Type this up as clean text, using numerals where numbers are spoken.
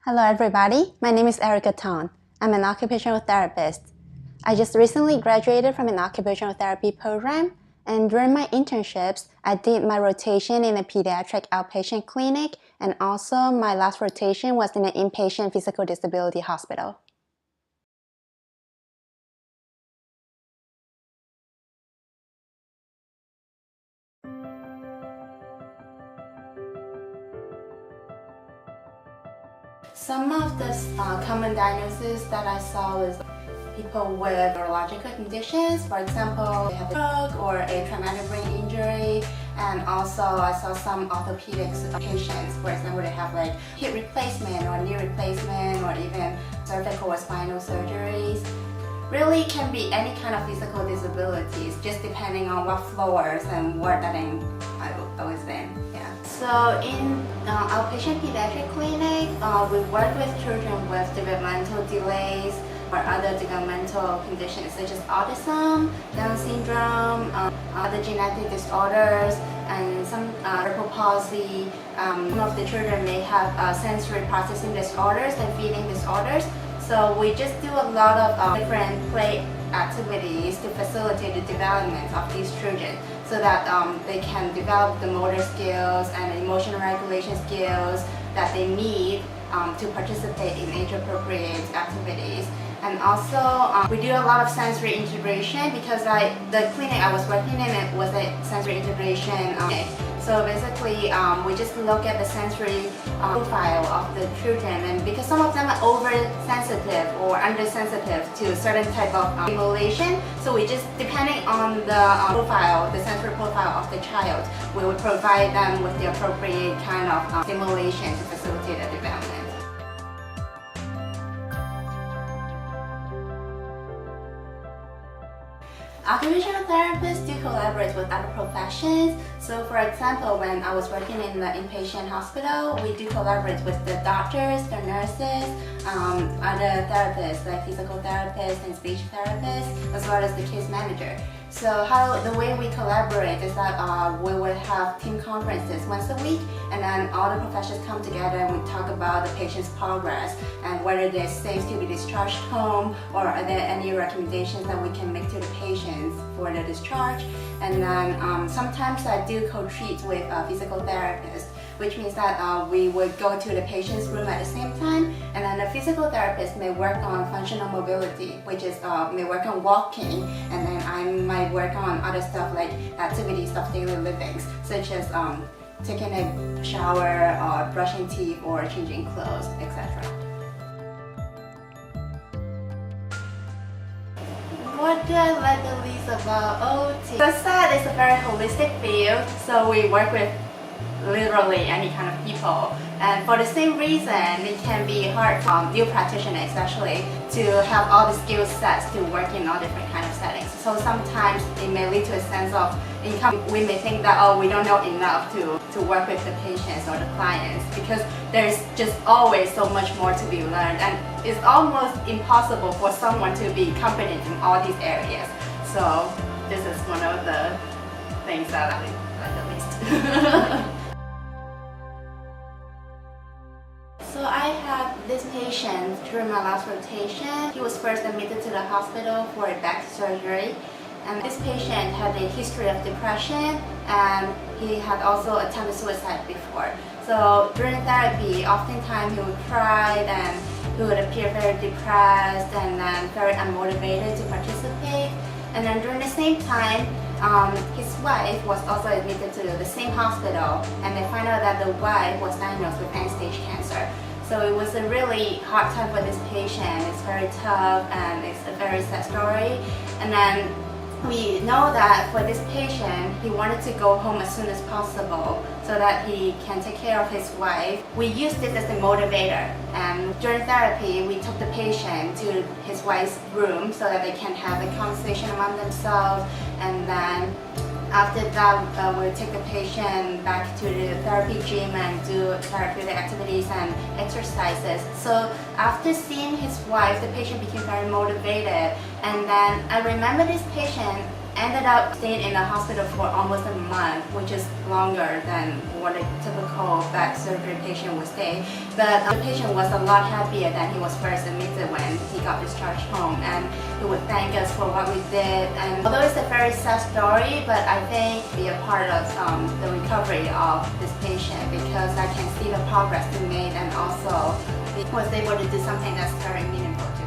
Hello everybody, my name is Tong. I'm an occupational therapist. I just recently graduated from an occupational therapy program, and during my internships, I did my rotation in a pediatric outpatient clinic, and also my last rotation was in an inpatient physical disability hospital. Some of the common diagnoses that I saw was people with neurological conditions. For example, they have a stroke or a traumatic brain injury, and also I saw some orthopedics patients. For example, they have like hip replacement or knee replacement or even cervical or spinal surgeries. Really can be any kind of physical disabilities, just depending on what floors and what setting I was in. Yeah. So in outpatient pediatric clinic, we work with children with developmental delays or other developmental conditions such as autism, Down syndrome, other genetic disorders, and some cerebral palsy. Some of the children may have sensory processing disorders and feeding disorders. So we just do a lot of different play activities to facilitate the development of these children so that they can develop the motor skills and emotional regulation skills that they need to participate in age-appropriate activities. And also, we do a lot of sensory integration because the clinic I was working in was a sensory integration clinic. So basically, we just look at the sensory profile of the children, and because some of them are oversensitive or undersensitive to certain type of stimulation, so we just, depending on the profile, the sensory profile of the child, we would provide them with the appropriate kind of stimulation to facilitate their development. Occupational therapists do collaborate with other professions. So for example, when I was working in the inpatient hospital, we do collaborate with the doctors, the nurses, other therapists like physical therapists and speech therapists, as well as the case manager. So the way we collaborate is that we would have team conferences once a week, and then all the professionals come together and we talk about the patient's progress and whether they're safe to be discharged home, or are there any recommendations that we can make to the patients for the discharge. And then sometimes I do co-treat with a physical therapist, which means that we would go to the patient's room at the same time, and then the physical therapist may work on functional mobility, which is may work on walking, and then I might work on other stuff like activities of daily living, such as taking a shower or brushing teeth or changing clothes, etc. What do I like the least about OT? As I said, it's a very holistic field, so we work with literally any kind of people, and for the same reason it can be hard for new practitioners especially to have all the skill sets to work in all different kind of settings. So sometimes it may lead to a sense of income. We may think that, oh, we don't know enough to work with the patients or the clients, because there's just always so much more to be learned, and it's almost impossible for someone to be competent in all these areas. So this is one of the things that I like the least. So I had this patient during my last rotation. He was first admitted to the hospital for a back surgery, and this patient had a history of depression, and he had also attempted suicide before. So during therapy, oftentimes he would cry and he would appear very depressed and then very unmotivated to participate. And then during the same time, his wife was also admitted to the same hospital, and they found out that the wife was diagnosed with end-stage cancer. So it was a really hard time for this patient. It's very tough and it's a very sad story. And then we know that for this patient, he wanted to go home as soon as possible so that he can take care of his wife. We used this as a motivator, and during therapy we took the patient to his wife's room so that they can have a conversation among themselves, and then after that we'll take the patient back to the therapy gym and do therapeutic activities and exercises. So after seeing his wife, the patient became very motivated, and then I remember this patient ended up staying in the hospital for almost a month, which is longer than what a typical back surgery patient would stay. But the patient was a lot happier than he was first admitted when he got discharged home, and he would thank us for what we did. And although it's a very sad story, but I think be a part of the recovery of this patient, because I can see the progress he made, and also he was able to do something that's very meaningful to